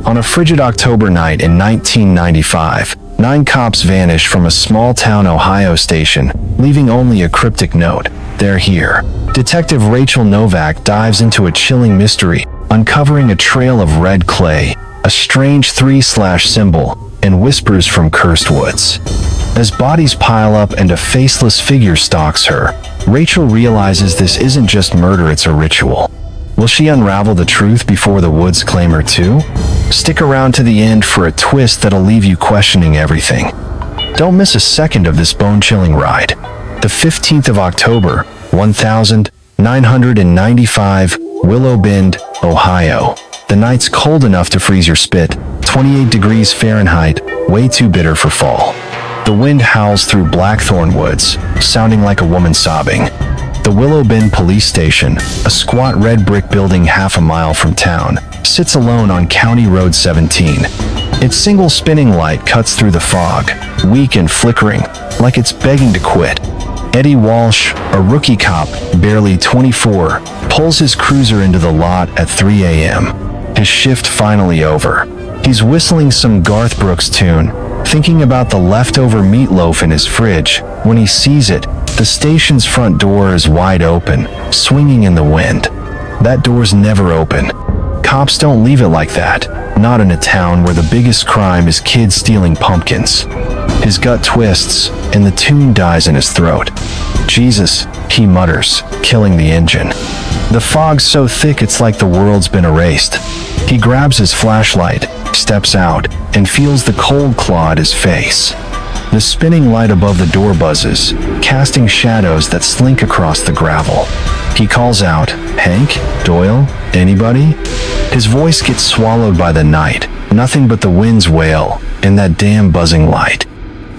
On a frigid October night in 1995, 9 cops vanish from a small-town Ohio station, leaving only a cryptic note: "They're here." Detective Rachel Novak dives into a chilling mystery, uncovering a trail of red clay, a strange 3/ symbol, and whispers from cursed woods. As bodies pile up and a faceless figure stalks her, Rachel realizes this isn't just murder, it's a ritual. Will she unravel the truth before the woods claim her too? Stick around to the end for a twist that'll leave you questioning everything. Don't miss a second of this bone-chilling ride. The 15th of October, 1995, Willow Bend, Ohio. The night's cold enough to freeze your spit, 28 degrees Fahrenheit, way too bitter for fall. The wind howls through blackthorn woods, sounding like a woman sobbing. The Willow Bend police station, a squat red brick building half a mile from town, sits alone on County Road 17. Its single spinning light cuts through the fog, weak and flickering, like it's begging to quit. Eddie Walsh, a rookie cop, barely 24, pulls his cruiser into the lot at 3 a.m. His shift finally over. He's whistling some Garth Brooks tune, thinking about the leftover meatloaf in his fridge, when he sees it. The station's front door is wide open, swinging in the wind. That door's never open. Cops don't leave it like that, not in a town where the biggest crime is kids stealing pumpkins. His gut twists, and the tune dies in his throat. "Jesus," he mutters, killing the engine. The fog's so thick it's like the world's been erased. He grabs his flashlight, steps out, and feels the cold claw at his face. The spinning light above the door buzzes, casting shadows that slink across the gravel. He calls out, "Hank? Doyle? Anybody?" His voice gets swallowed by the night, nothing but the wind's wail, and that damn buzzing light.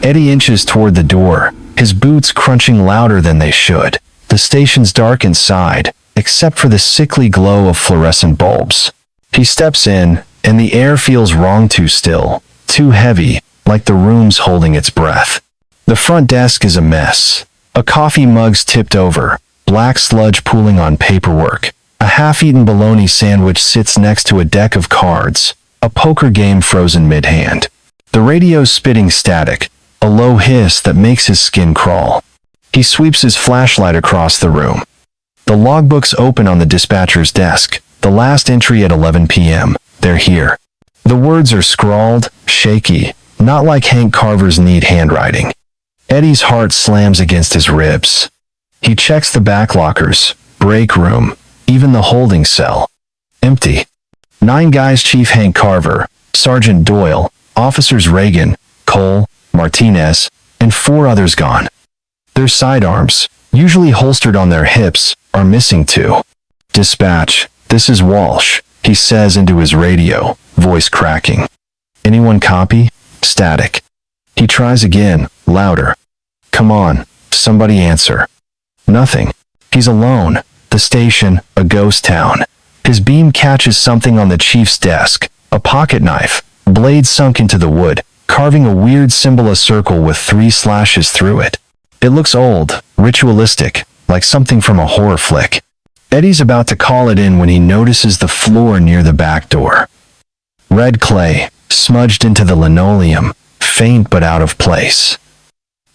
Eddie inches toward the door, his boots crunching louder than they should. The station's dark inside, except for the sickly glow of fluorescent bulbs. He steps in, and the air feels wrong, too still, too heavy, like the room's holding its breath. The front desk is a mess. A coffee mug's tipped over, black sludge pooling on paperwork. A half-eaten bologna sandwich sits next to a deck of cards, a poker game frozen mid-hand. The radio's spitting static, a low hiss that makes his skin crawl. He sweeps his flashlight across the room. The logbook's open on the dispatcher's desk, the last entry at 11 p.m. "They're here." The words are scrawled, shaky, not like Hank Carver's neat handwriting. Eddie's heart slams against his ribs. He checks the back lockers, break room, even the holding cell. Empty. 9 guys: Chief Hank Carver, Sergeant Doyle, Officers Reagan, Cole, Martinez, and 4 others gone. Their sidearms, usually holstered on their hips, are missing too. "Dispatch, this is Walsh," he says into his radio, voice cracking. "Anyone copy?" Static. He tries again, louder. "Come on, somebody answer." Nothing. He's alone. The station, a ghost town. His beam catches something on the chief's desk, a pocket knife, blade sunk into the wood, carving a weird symbol, a circle with 3 slashes through it. It looks old, ritualistic, like something from a horror flick. Eddie's about to call it in when he notices the floor near the back door. Red clay, smudged into the linoleum, faint but out of place.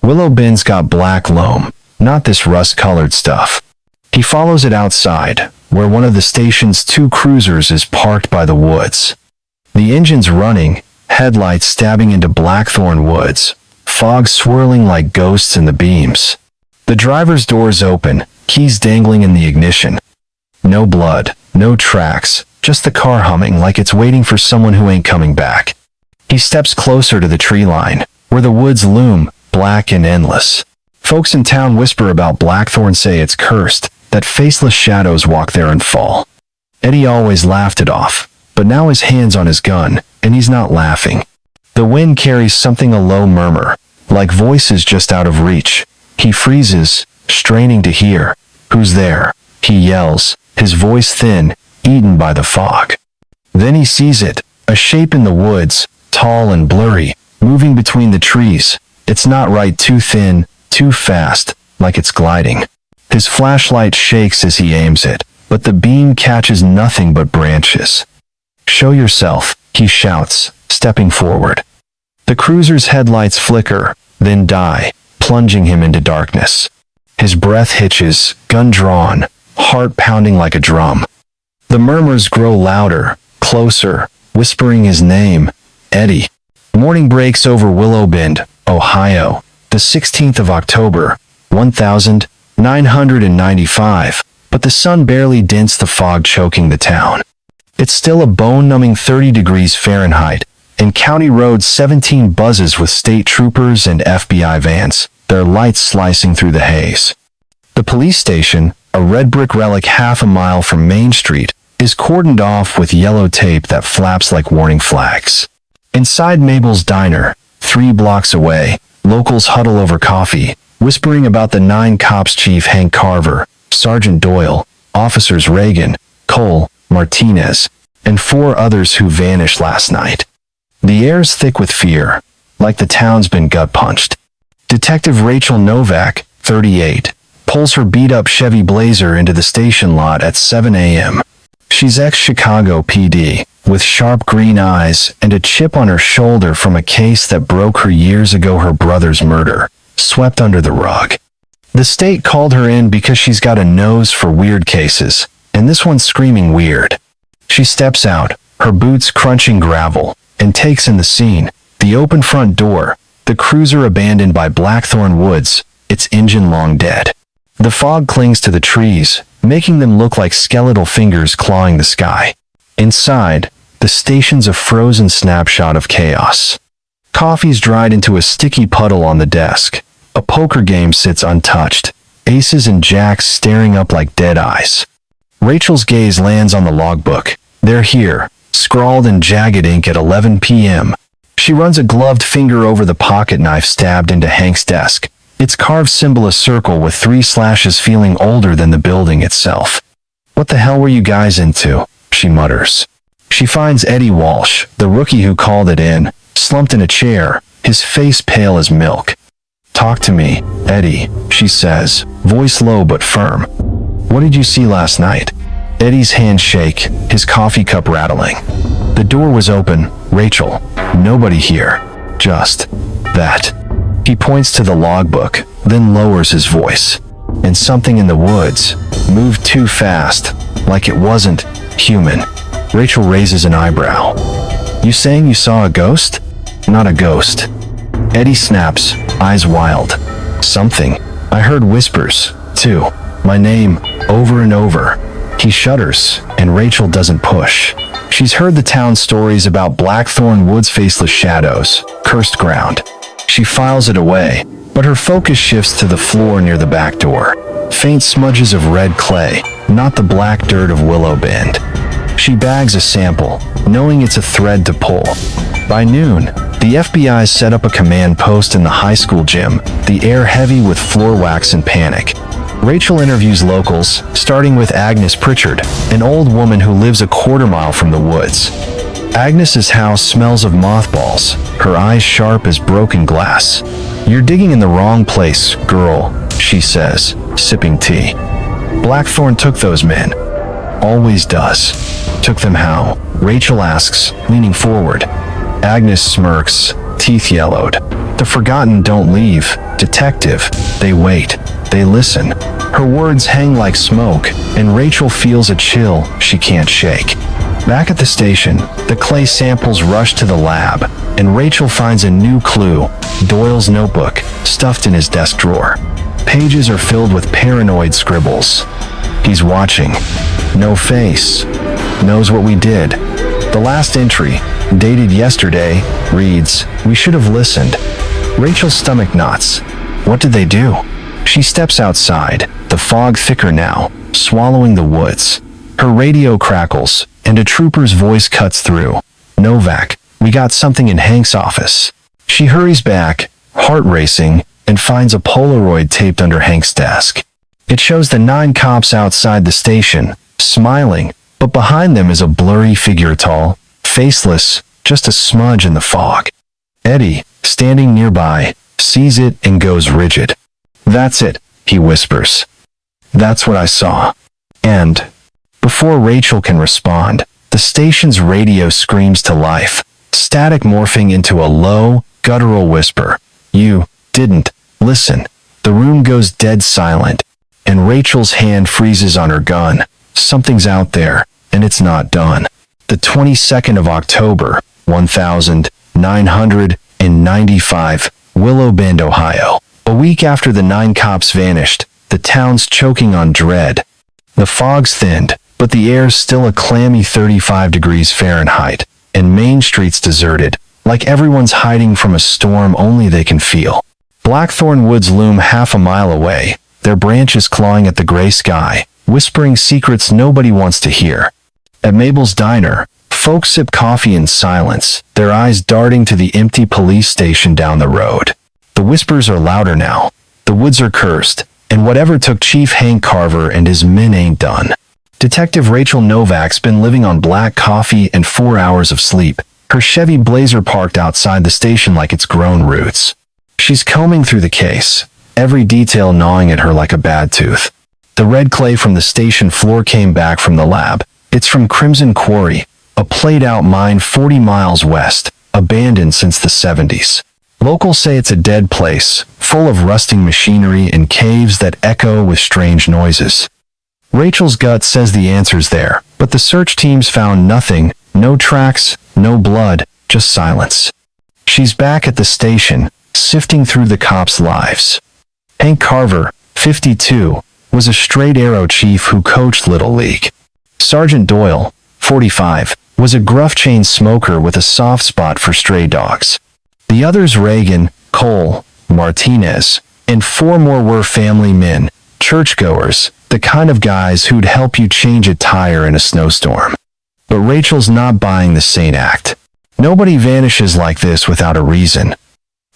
Willow Bend's got black loam, not this rust-colored stuff. He follows it outside, where one of the station's 2 cruisers is parked by the woods. The engine's running, headlights stabbing into blackthorn woods, fog swirling like ghosts in the beams. The driver's door's open, keys dangling in the ignition. No blood, no tracks, just the car humming like it's waiting for someone who ain't coming back. He steps closer to the tree line, where the woods loom, black and endless. Folks in town whisper about blackthorn, say it's cursed, that faceless shadows walk there and fall. Eddie always laughed it off, but now his hand's on his gun, and he's not laughing. The wind carries something, a low murmur, like voices just out of reach. He freezes, straining to hear. "Who's there?" he yells, his voice thin, eaten by the fog. Then he sees it, a shape in the woods, tall and blurry, moving between the trees. It's not right, too thin, too fast, like it's gliding. His flashlight shakes as he aims it, but the beam catches nothing but branches. "Show yourself," he shouts, stepping forward. The cruiser's headlights flicker, then die, plunging him into darkness. His breath hitches, gun drawn, heart pounding like a drum. The murmurs grow louder, closer, whispering his name, Eddie. Morning breaks over Willow Bend, Ohio, the 16th of October, 1995, but the sun barely dints the fog choking the town. It's still a bone-numbing 30 degrees Fahrenheit, and County Road 17 buzzes with state troopers and FBI vans, their lights slicing through the haze. The police station, a red brick relic half a mile from Main Street, is cordoned off with yellow tape that flaps like warning flags. Inside Mabel's Diner, 3 blocks away, locals huddle over coffee, whispering about the 9 cops Chief Hank Carver, Sergeant Doyle, Officers Reagan, Cole, Martinez, and 4 others who vanished last night. The air's thick with fear, like the town's been gut-punched. Detective Rachel Novak, 38, pulls her beat-up Chevy Blazer into the station lot at 7 a.m. She's ex-Chicago PD, with sharp green eyes and a chip on her shoulder from a case that broke her years ago, her brother's murder, swept under the rug. The state called her in because she's got a nose for weird cases, and this one's screaming weird. She steps out, her boots crunching gravel, and takes in the scene, the open front door, the cruiser abandoned by Blackthorn Woods, its engine long dead. The fog clings to the trees, making them look like skeletal fingers clawing the sky. Inside, the station's a frozen snapshot of chaos. Coffee's dried into a sticky puddle on the desk. A poker game sits untouched, aces and jacks staring up like dead eyes. Rachel's gaze lands on the logbook. They're here, scrawled in jagged ink at 11 p.m. She runs a gloved finger over the pocket knife stabbed into Hank's desk, its carved symbol a circle with 3 slashes feeling older than the building itself. "What the hell were you guys into?" she mutters. She finds Eddie Walsh, the rookie who called it in, slumped in a chair, his face pale as milk. "Talk to me, Eddie," she says, voice low but firm. "What did you see last night?" Eddie's hands shake, his coffee cup rattling. The door was open. Rachel. Nobody here. Just that. He points to the logbook, then lowers his voice. And something in the woods moved too fast, like it wasn't human. Rachel raises an eyebrow. "You saying you saw a ghost?" "Not a ghost." Eddie snaps, eyes wild. "Something. I heard whispers, too. My name, over and over." He shudders, and Rachel doesn't push. She's heard the town stories about Blackthorn Woods' faceless shadows, cursed ground. She files it away, but her focus shifts to the floor near the back door. Faint smudges of red clay, not the black dirt of Willow Bend. She bags a sample, knowing it's a thread to pull. By noon, the FBI set up a command post in the high school gym, the air heavy with floor wax and panic. Rachel interviews locals, starting with Agnes Pritchard, an old woman who lives a quarter-mile from the woods. Agnes's house smells of mothballs, her eyes sharp as broken glass. "You're digging in the wrong place, girl," she says, sipping tea. "Blackthorn took those men. Always does." "Took them how?" Rachel asks, leaning forward. Agnes smirks, teeth yellowed. "The forgotten don't leave, detective. They wait. They listen." Her words hang like smoke, and Rachel feels a chill she can't shake. Back at the station, the clay samples rush to the lab, and Rachel finds a new clue, Doyle's notebook, stuffed in his desk drawer. Pages are filled with paranoid scribbles. He's watching. No face. Knows what we did. The last entry, dated yesterday, reads, "We should have listened." Rachel's stomach knots. What did they do? She steps outside, the fog thicker now, swallowing the woods. Her radio crackles, and a trooper's voice cuts through. "Novak, we got something in Hank's office." She hurries back, heart racing, and finds a Polaroid taped under Hank's desk. It shows the 9 cops outside the station, smiling, but behind them is a blurry figure, tall, faceless, just a smudge in the fog. Eddie, standing nearby, sees it and goes rigid. "That's it," he whispers. "That's what I saw." And before Rachel can respond, The station's radio screams to life, static morphing into a low, guttural whisper. You didn't listen. The room goes dead silent, and Rachel's hand freezes on her gun. Something's out there, and it's not done. The 22nd of October, 1995, Willow Bend, Ohio. A week after the 9 cops vanished, the town's choking on dread. The fog's thinned, but the air's still a clammy 35 degrees Fahrenheit, and Main Street's deserted, like everyone's hiding from a storm only they can feel. Blackthorn woods loom half a mile away, their branches clawing at the gray sky, whispering secrets nobody wants to hear. At Mabel's Diner, folks sip coffee in silence, their eyes darting to the empty police station down the road. The whispers are louder now. The woods are cursed, and whatever took Chief Hank Carver and his men ain't done. Detective Rachel Novak's been living on black coffee and 4 hours of sleep, her Chevy Blazer parked outside the station like it's grown roots. She's combing through the case, every detail gnawing at her like a bad tooth. The red clay from the station floor came back from the lab. It's from Crimson Quarry, a played-out mine 40 miles west, abandoned since the 70s. Locals say it's a dead place, full of rusting machinery and caves that echo with strange noises. Rachel's gut says the answer's there, but the search teams found nothing, no tracks, no blood, just silence. She's back at the station, sifting through the cops' lives. Hank Carver, 52, was a straight arrow chief who coached Little League. Sergeant Doyle, 45, was a gruff chain smoker with a soft spot for stray dogs. The others, Reagan, Cole, Martinez, and 4 more were family men, churchgoers, the kind of guys who'd help you change a tire in a snowstorm. But Rachel's not buying the Saint act. Nobody vanishes like this without a reason.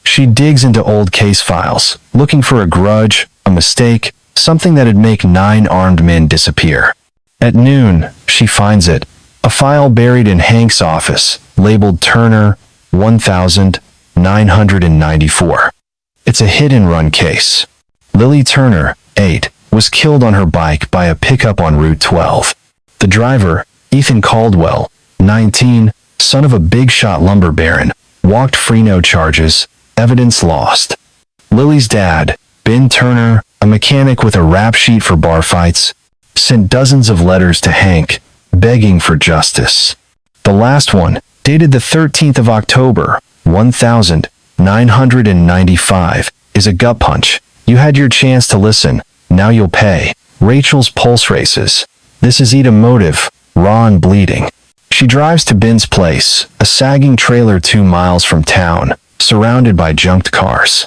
She digs into old case files, looking for a grudge, a mistake, something that'd make 9 armed men disappear. At noon, she finds it, a file buried in Hank's office, labeled Turner 1994. It's a hit-and-run case. Lily Turner, 8, was killed on her bike by a pickup on Route 12. The driver, Ethan Caldwell, 19, son of a big-shot lumber baron, walked free, no charges, evidence lost. Lily's dad, Ben Turner, a mechanic with a rap sheet for bar fights, sent dozens of letters to Hank, begging for justice. The last one, dated the 13th of October, 1995, is a gut punch. You had your chance to listen, now you'll pay. Rachel's pulse races. This is Ida motive, raw and bleeding. She drives to Ben's place, a sagging trailer 2 miles from town, surrounded by junked cars.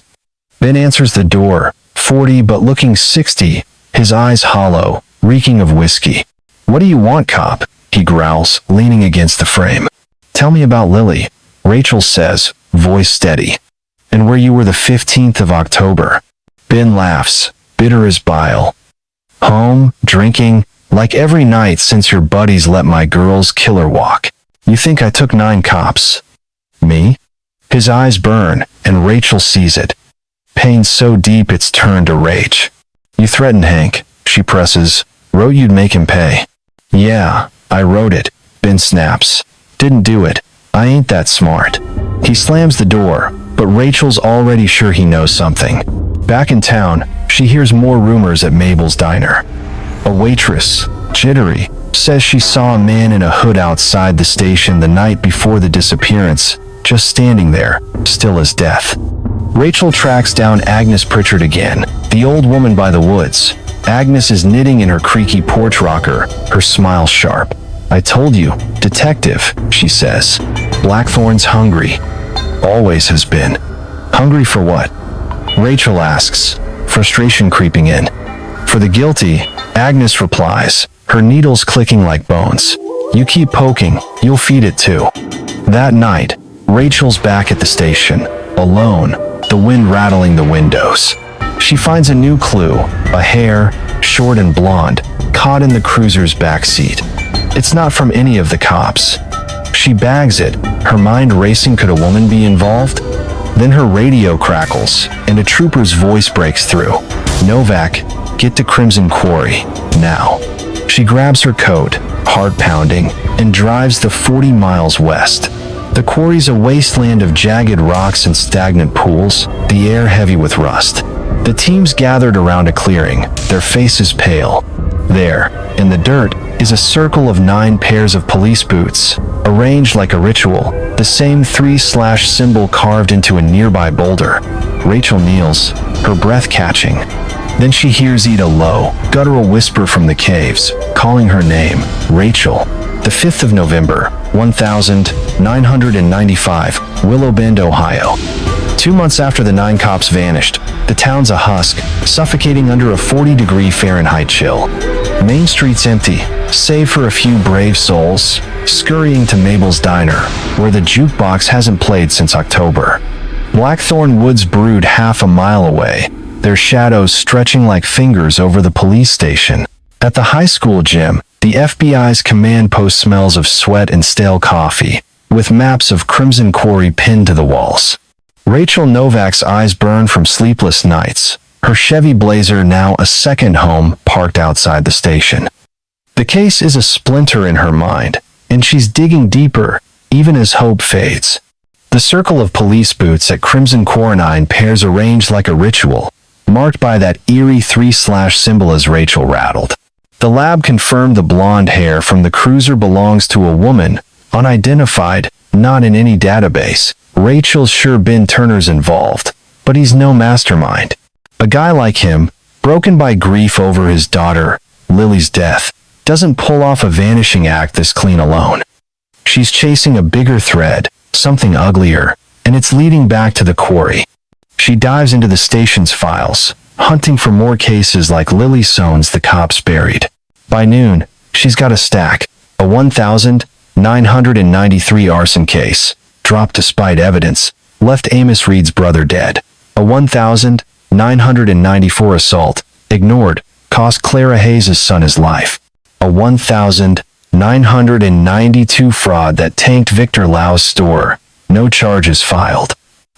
Ben answers the door, 40 but looking 60, his eyes hollow, reeking of whiskey. "What do you want, cop?" he growls, leaning against the frame. "Tell me about Lily," Rachel says, voice steady. "And where you were the 15th of October. Ben laughs, bitter as bile. "Home, drinking, like every night since your buddies let my girl's killer walk. You think I took 9 cops? Me?" His eyes burn, and Rachel sees it. Pain so deep it's turned to rage. "You threatened Hank," she presses. "Wrote you'd make him pay." "Yeah, I wrote it," Ben snaps. "Didn't do it. I ain't that smart." He slams the door, but Rachel's already sure he knows something. Back in town, she hears more rumors at Mabel's Diner. A waitress, jittery, says she saw a man in a hood outside the station the night before the disappearance, just standing there, still as death. Rachel tracks down Agnes Pritchard again, the old woman by the woods. Agnes is knitting in her creaky porch rocker, her smile sharp. "I told you, detective," she says. "Blackthorn's hungry. Always has been." "Hungry for what?" Rachel asks, frustration creeping in. "For the guilty," Agnes replies, her needles clicking like bones. "You keep poking, you'll feed it too." That night, Rachel's back at the station, alone, the wind rattling the windows. She finds a new clue, a hair, short and blonde, caught in the cruiser's back seat. It's not from any of the cops. She bags it, her mind racing. Could a woman be involved? Then her radio crackles, and a trooper's voice breaks through. "Novak, get to Crimson Quarry, now." She grabs her coat, heart pounding. and drives the 40 miles west. The quarry's a wasteland of jagged rocks and stagnant pools, the air heavy with rust. The teams gathered around a clearing, their faces pale. There, in the dirt, is a circle of 9 pairs of police boots, arranged like a ritual, the same 3/ symbol carved into a nearby boulder. Rachel kneels, her breath catching. Then she hears Ida low, guttural whisper from the caves, calling her name, Rachel. The 5th of November, 1995, Willow Bend, Ohio. 2 months after the 9 cops vanished, the town's a husk, suffocating under a 40-degree Fahrenheit chill. Main Street's empty, save for a few brave souls, scurrying to Mabel's Diner, where the jukebox hasn't played since October. Blackthorn Woods brood half a mile away, their shadows stretching like fingers over the police station. At the high school gym, the FBI's command post smells of sweat and stale coffee, with maps of Crimson Quarry pinned to the walls. Rachel Novak's eyes burn from sleepless nights, her Chevy Blazer now a second home parked outside the station. The case is a splinter in her mind, and she's digging deeper, even as hope fades. The circle of police boots at Crimson Quarry, 9 pairs arranged like a ritual, marked by that eerie 3/ symbol as Rachel rattled. The lab confirmed the blonde hair from the cruiser belongs to a woman, unidentified, not in any database. Rachel's sure Ben Turner's involved, but he's no mastermind. A guy like him, broken by grief over his daughter, Lily's death, doesn't pull off a vanishing act this clean alone. She's chasing a bigger thread, something uglier, and it's leading back to the quarry. She dives into the station's files, hunting for more cases like Lily Soane's the cops buried. By noon, she's got a stack, a 1,993 arson case, dropped despite evidence, left Amos Reed's brother dead. A 1,994 assault, ignored, cost Clara Hayes' son his life. A 1,992 fraud that tanked Victor Lau's store, no charges filed.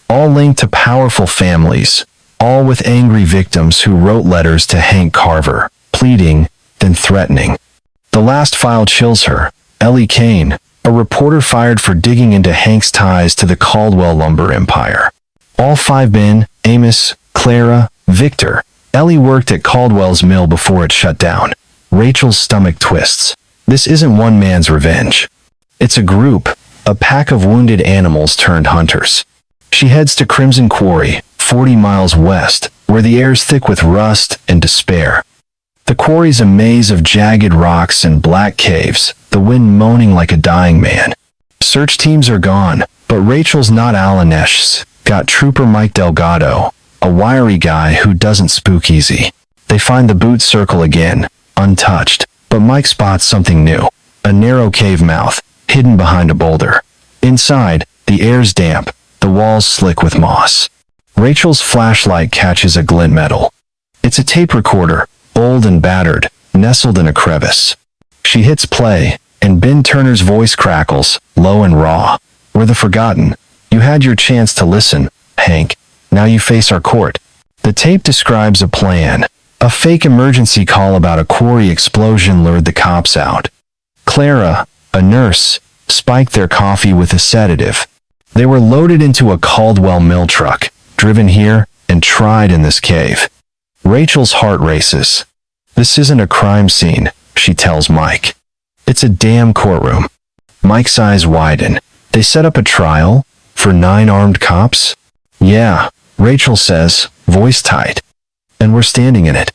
All linked to powerful families, all with angry victims who wrote letters to Hank Carver, pleading, then threatening. The last file chills her. Ellie Kane, a reporter fired for digging into Hank's ties to the Caldwell lumber empire. All 5 men, Amos, Clara, Victor. Ellie worked at Caldwell's mill before it shut down. Rachel's stomach twists. This isn't one man's revenge. It's a group, a pack of wounded animals turned hunters. She heads to Crimson Quarry, 40 miles west, where the air's thick with rust and despair. The quarry's a maze of jagged rocks and black caves, the wind moaning like a dying man. Search teams are gone, but Rachel's not Alanesh's, got Trooper Mike Delgado, a wiry guy who doesn't spook easy. They find the boot circle again, untouched, but Mike spots something new, a narrow cave mouth, hidden behind a boulder. Inside, the air's damp, the walls slick with moss. Rachel's flashlight catches a glint metal. It's a tape recorder, old and battered, nestled in a crevice. She hits play, and Ben Turner's voice crackles, low and raw. We're the forgotten. You had your chance to listen, Hank. Now you face our court. The tape describes a plan. A fake emergency call about a quarry explosion lured the cops out. Clara, a nurse, spiked their coffee with a sedative. They were loaded into a Caldwell mill truck, driven here, and tried in this cave. Rachel's heart races. This isn't a crime scene, she tells Mike. It's a damn courtroom. Mike's eyes widen. They set up a trial? For 9 armed cops? Yeah, Rachel says, voice tight. And we're standing in it.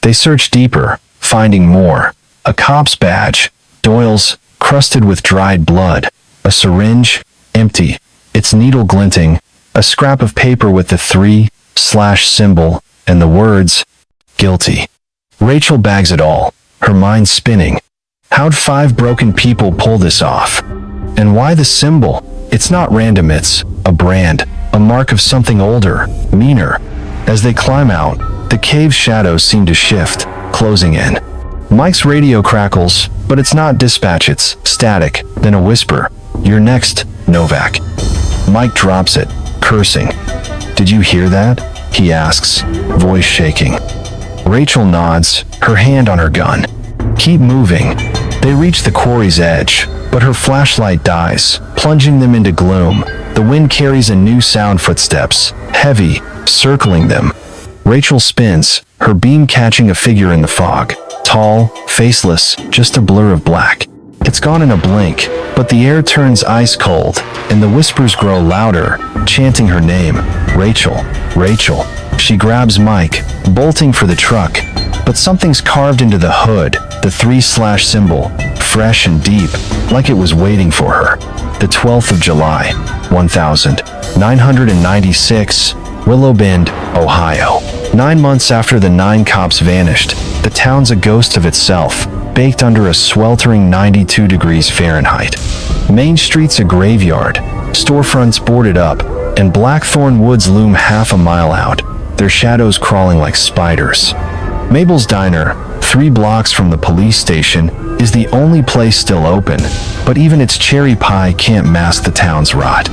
They search deeper, finding more. A cop's badge, Doyle's, crusted with dried blood. A syringe, empty, its needle glinting. A scrap of paper with the 3/ symbol, and the words, guilty. Rachel bags it all, her mind spinning. How'd 5 broken people pull this off? And why the symbol? It's not random, it's a brand, a mark of something older, meaner. As they climb out, the cave's shadows seem to shift, closing in. Mike's radio crackles, but it's not dispatch, it's static, then a whisper. You're next, Novak. Mike drops it, cursing. Did you hear that? He asks, voice shaking. Rachel nods, her hand on her gun. Keep moving. They reach the quarry's edge, but her flashlight dies, plunging them into gloom. The wind carries a new sound: footsteps, heavy, circling them. Rachel spins, her beam catching a figure in the fog. Tall, faceless, just a blur of black. It's gone in a blink, but the air turns ice cold, and the whispers grow louder, chanting her name. Rachel, Rachel. She grabs Mike, bolting for the truck, but something's carved into the hood, the 3/ symbol, fresh and deep, like it was waiting for her. The 12th of July, 1996, Willow Bend, Ohio. 9 months after the 9 cops vanished, the town's a ghost of itself, baked under a sweltering 92 degrees Fahrenheit. Main Street's a graveyard, storefronts boarded up, and Blackthorn Woods loom half a mile out, their shadows crawling like spiders. Mabel's Diner, 3 blocks from the police station, is the only place still open, but even its cherry pie can't mask the town's rot.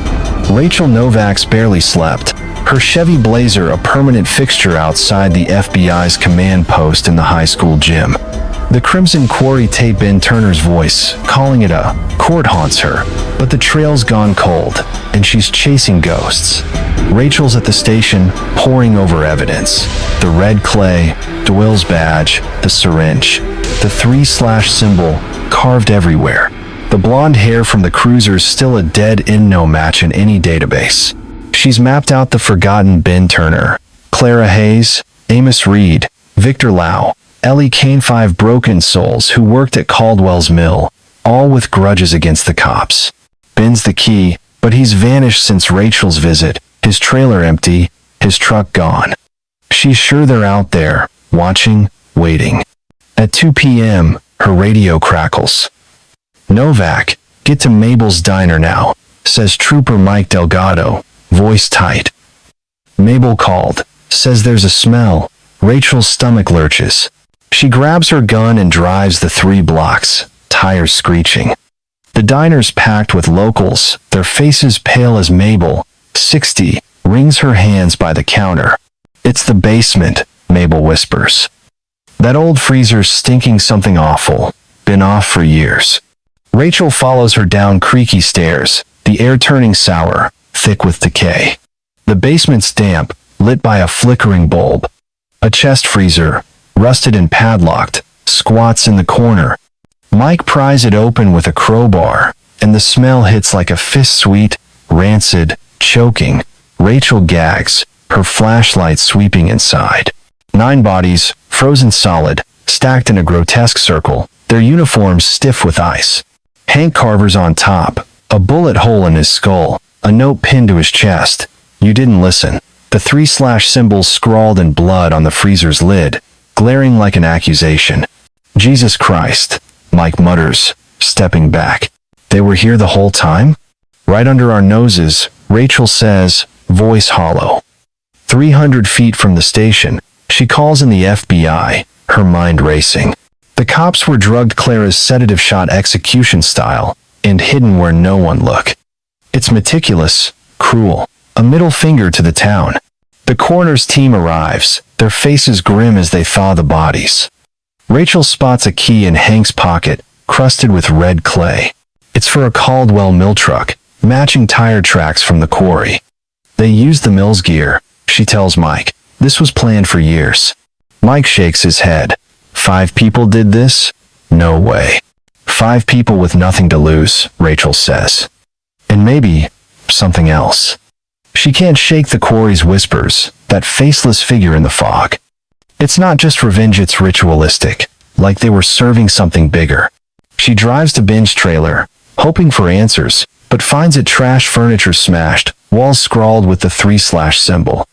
Rachel Novak's barely slept, her Chevy Blazer a permanent fixture outside the FBI's command post in the high school gym. The Crimson Quarry tape in Turner's voice, calling it a court, haunts her, but the trail's gone cold, and she's chasing ghosts. Rachel's at the station, poring over evidence. The red clay, Doyle's badge, the syringe, the 3/ symbol, carved everywhere. The blonde hair from the cruiser's still a dead-end no match in any database. She's mapped out the forgotten Ben Turner, Clara Hayes, Amos Reed, Victor Lau, Ellie Kane, 5 broken souls who worked at Caldwell's Mill, all with grudges against the cops. Ben's the key, but he's vanished since Rachel's visit, his trailer empty, his truck gone. She's sure they're out there, watching, waiting. At 2 p.m., her radio crackles. "Novak, get to Mabel's Diner now," says Trooper Mike Delgado, voice tight. Mabel called, says there's a smell. Rachel's stomach lurches. She grabs her gun and drives the 3 blocks, tires screeching. The diner's packed with locals, their faces pale as Mabel, 60, wrings her hands by the counter. "It's the basement," Mabel whispers. "That old freezer's stinking something awful. Been off for years." Rachel follows her down creaky stairs, the air turning sour, thick with decay. The basement's damp, lit by a flickering bulb. A chest freezer, rusted and padlocked, squats in the corner. Mike pries it open with a crowbar, and the smell hits like a fist, sweet, rancid, choking. Rachel gags, her flashlight sweeping inside. 9 bodies, frozen solid, stacked in a grotesque circle, their uniforms stiff with ice. Hank Carver's on top, a bullet hole in his skull, a note pinned to his chest. "You didn't listen." The 3/ symbols scrawled in blood on the freezer's lid, glaring like an accusation. "Jesus Christ," Mike mutters, stepping back. "They were here the whole time?" "Right under our noses," Rachel says, voice hollow. 300 feet from the station, she calls in the FBI, her mind racing. The cops were drugged Clara's sedative shot execution style, and hidden where no one looked. It's meticulous, cruel, a middle finger to the town. The coroner's team arrives, their faces grim as they thaw the bodies. Rachel spots a key in Hank's pocket, crusted with red clay. It's for a Caldwell mill truck, matching tire tracks from the quarry. "They used the mill's gear," she tells Mike. "This was planned for years." Mike shakes his head. 5 people did this? No way. 5 people with nothing to lose, Rachel says. And maybe something else. She can't shake the quarry's whispers, that faceless figure in the fog. It's not just revenge, it's ritualistic, like they were serving something bigger. She drives to Ben's trailer, hoping for answers, but finds it trashed, furniture smashed, walls scrawled with the 3/ symbol.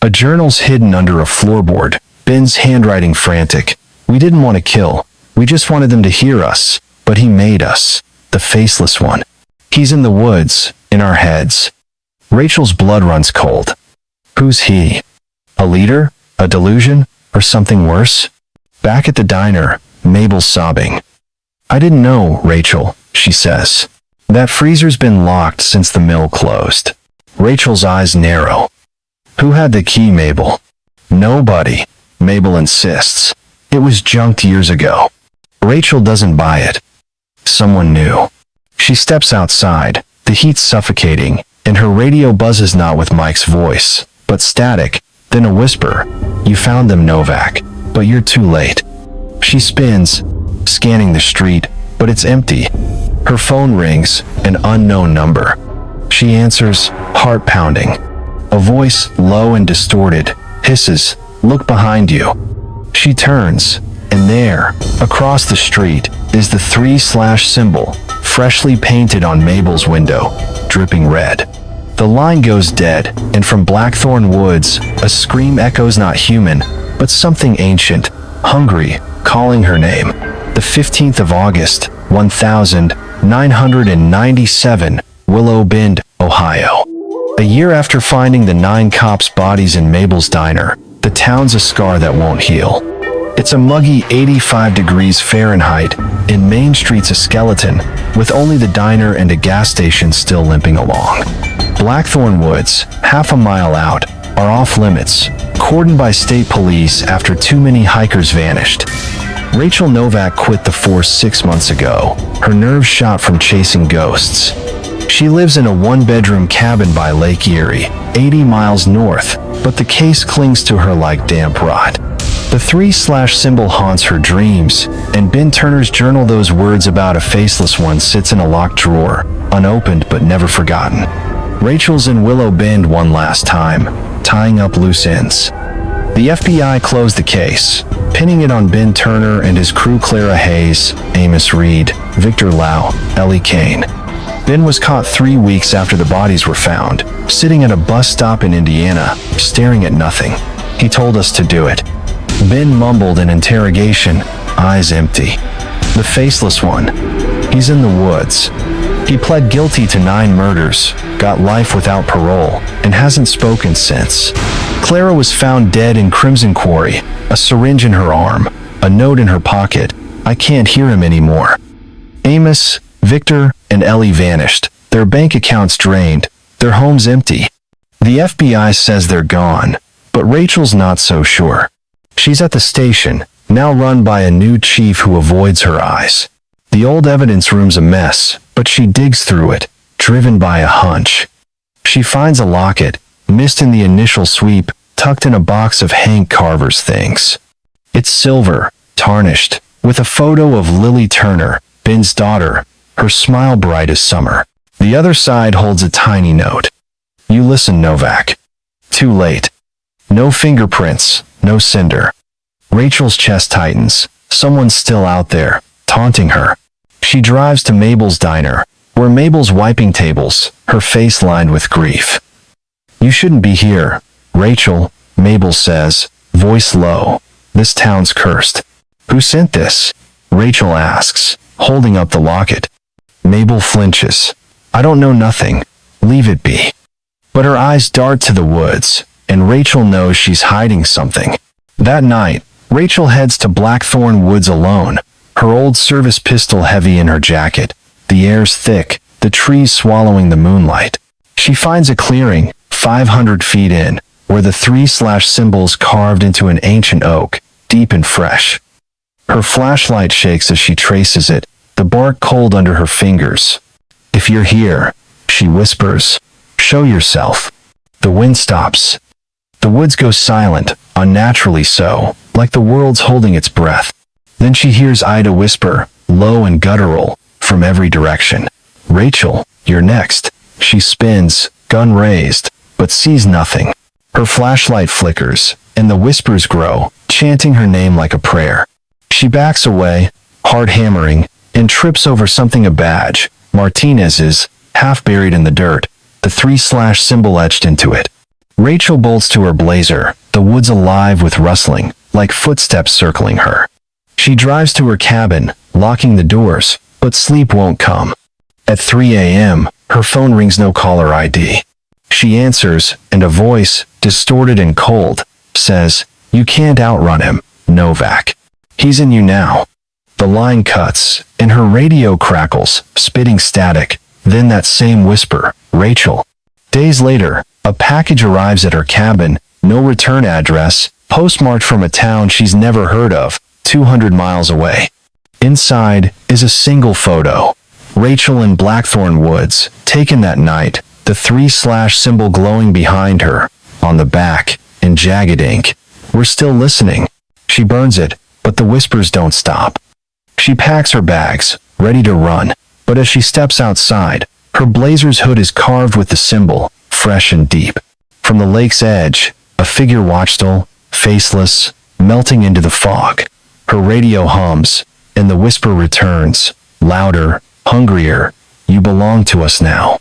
A journal's hidden under a floorboard, Ben's handwriting frantic. "We didn't want to kill, we just wanted them to hear us, but he made us." The faceless one. "He's in the woods, in our heads." Rachel's blood runs cold. Who's he? A leader? A delusion? Or something worse? Back at the diner, Mabel's sobbing. "I didn't know, Rachel," she says. "That freezer's been locked since the mill closed." Rachel's eyes narrow. "Who had the key, Mabel?" "Nobody," Mabel insists. "It was junked years ago." Rachel doesn't buy it. someone new. She steps outside, the heat suffocating, and her radio buzzes not with Mike's voice, but static, then a whisper. You found them, Novak, but you're too late. She spins, scanning the street, but it's empty. Her phone rings, an unknown number. She answers, heart pounding. A voice, low and distorted, hisses, look behind you. She turns, and there, across the street, is the 3/ symbol, freshly painted on Mabel's window, dripping red. The line goes dead, and from Blackthorn Woods, a scream echoes, not human, but something ancient, hungry, calling her name. The 15th of August, 1997, Willow Bend, Ohio. A year after finding the 9 cops' bodies in Mabel's diner, the town's a scar that won't heal. It's a muggy 85 degrees Fahrenheit, and Main Street's a skeleton, with only the diner and a gas station still limping along. Blackthorn Woods, half a mile out, are off limits, cordoned by state police after too many hikers vanished. Rachel Novak quit the force 6 months ago, her nerves shot from chasing ghosts. She lives in a 1-bedroom cabin by Lake Erie, 80 miles north, but the case clings to her like damp rot. The 3/ symbol haunts her dreams, and Ben Turner's journal, those words about a faceless one, sits in a locked drawer, unopened but never forgotten. Rachel's in Willow Bend one last time, tying up loose ends. The FBI closed the case, pinning it on Ben Turner and his crew: Clara Hayes, Amos Reed, Victor Lau, Ellie Kane. Ben was caught 3 weeks after the bodies were found, sitting at a bus stop in Indiana, staring at nothing. He told us to do it. Ben mumbled in interrogation, eyes empty. The faceless one. He's in the woods. He pled guilty to 9 murders, got life without parole, and hasn't spoken since. Clara was found dead in Crimson Quarry, a syringe in her arm, a note in her pocket. I can't hear him anymore. Amos, Victor, and Ellie vanished, their bank accounts drained, their homes empty. The FBI says they're gone, but Rachel's not so sure. She's at the station, now run by a new chief who avoids her eyes. The old evidence room's a mess, but she digs through it, driven by a hunch. She finds a locket, missed in the initial sweep, tucked in a box of Hank Carver's things. It's silver, tarnished, with a photo of Lily Turner, Ben's daughter, her smile bright as summer. The other side holds a tiny note. You listen, Novak. Too late. No fingerprints, no cinder. Rachel's chest tightens. Someone's still out there, taunting her. She drives to Mabel's diner, where Mabel's wiping tables, her face lined with grief. You shouldn't be here, Rachel, Mabel says, voice low. This town's cursed. Who sent this? Rachel asks, holding up the locket. Mabel flinches. I don't know nothing. Leave it be. But her eyes dart to the woods, and Rachel knows she's hiding something. That night, Rachel heads to Blackthorn Woods alone, her old service pistol heavy in her jacket. The air's thick, the trees swallowing the moonlight. She finds a clearing, 500 feet in, where the 3/ symbol's carved into an ancient oak, deep and fresh. Her flashlight shakes as she traces it, the bark cold under her fingers. If you're here, she whispers, show yourself. The wind stops. The woods go silent, unnaturally so, like the world's holding its breath. Then she hears Ida whisper, low and guttural, from every direction. Rachel, you're next. She spins, gun raised, but sees nothing. Her flashlight flickers, and the whispers grow, chanting her name like a prayer. She backs away, heart hammering, and trips over something, a badge, Martinez's, half buried in the dirt, the 3/ symbol etched into it. Rachel bolts to her blazer, the woods alive with rustling, like footsteps circling her. She drives to her cabin, locking the doors, but sleep won't come. At 3 a.m., her phone rings, no caller ID. She answers, and a voice, distorted and cold, says, you can't outrun him, Novak. He's in you now. The line cuts, and her radio crackles, spitting static, then that same whisper, Rachel. Days later, a package arrives at her cabin, no return address, postmarked from a town she's never heard of, 200 miles away. Inside is a single photo. Rachel in Blackthorn Woods, taken that night, the 3/ symbol glowing behind her. On the back, in jagged ink, "We're still listening." She burns it, but the whispers don't stop. She packs her bags, ready to run, but as she steps outside, her blazer's hood is carved with the symbol, fresh and deep. From the lake's edge, a figure watched still, faceless, melting into the fog. Her radio hums, and the whisper returns, louder, hungrier, "You belong to us now."